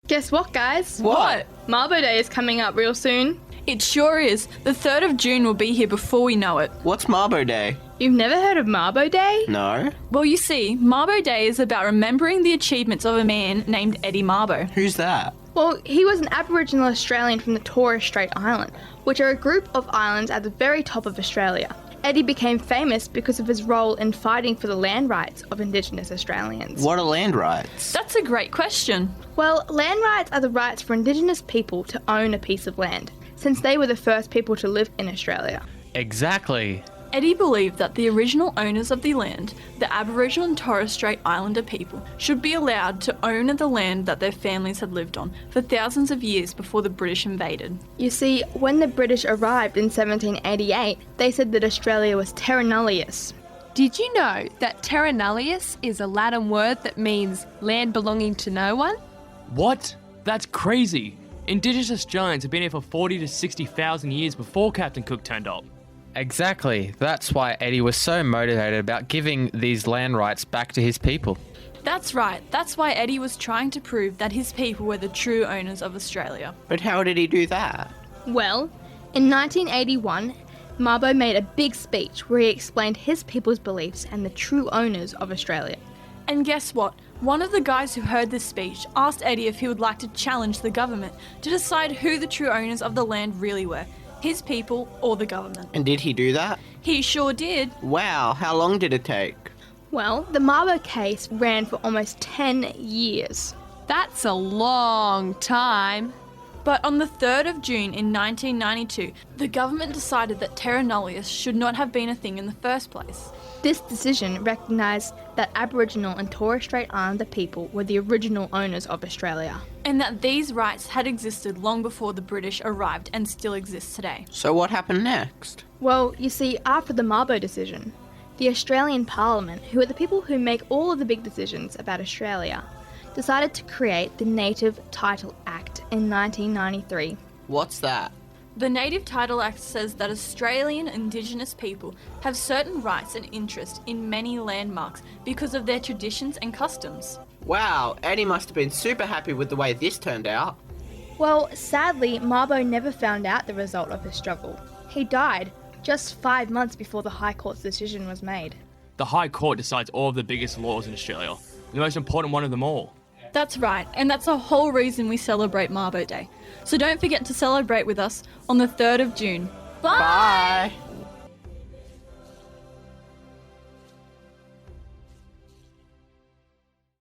Guess what, guys? What? Mabo Day is coming up real soon. It sure is. The 3rd of June will be here before we know it. What's Mabo Day? You've never heard of Mabo Day? No. Well, you see, Mabo Day is about remembering the achievements of a man named Eddie Mabo. Who's that? Well, he was an Aboriginal Australian from the Torres Strait Islander, which are a group of islands at the very top of Australia. Eddie became famous because of his role in fighting for the land rights of Indigenous Australians. What are land rights? That's a great question. Well, land rights are the rights for Indigenous people to own a piece of land, since they were the first people to live in Australia. Exactly. Eddie believed that the original owners of the land, the Aboriginal and Torres Strait Islander people, should be allowed to own the land that their families had lived on for thousands of years before the British invaded. You see, when the British arrived in 1788, they said that Australia was terra nullius. Did you know that terra nullius is a Latin word that means land belonging to no one? What? That's crazy. Indigenous Australians have been here for 40 to 60,000 years before Captain Cook turned up. Exactly. That's why Eddie was so motivated about giving these land rights back to his people. That's right. That's why Eddie was trying to prove that his people were the true owners of Australia. But how did he do that? Well, in 1981, Mabo made a big speech where he explained his people's beliefs and the true owners of Australia. And guess what? One of the guys who heard this speech asked Eddie if he would like to challenge the government to decide who the true owners of the land really were, his people or the government. And did he do that? He sure did. Wow, how long did it take? Well, the Mabo case ran for almost 10 years. That's a long time. But on the 3rd of June in 1992, the government decided that terra nullius should not have been a thing in the first place. This decision recognised that Aboriginal and Torres Strait Islander people were the original owners of Australia. And that these rights had existed long before the British arrived and still exist today. So what happened next? Well, you see, after the Mabo decision, the Australian Parliament, who are the people who make all of the big decisions about Australia, decided to create the Native Title Act in 1993. What's that? The Native Title Act says that Australian Indigenous people have certain rights and interests in many landmarks because of their traditions and customs. Wow, Eddie must have been super happy with the way this turned out. Well, sadly, Mabo never found out the result of his struggle. He died just 5 months before the High Court's decision was made. The High Court decides all of the biggest laws in Australia, the most important one of them all. That's right, and that's the whole reason we celebrate Mabo Day. So don't forget to celebrate with us on the 3rd of June. Bye! Bye!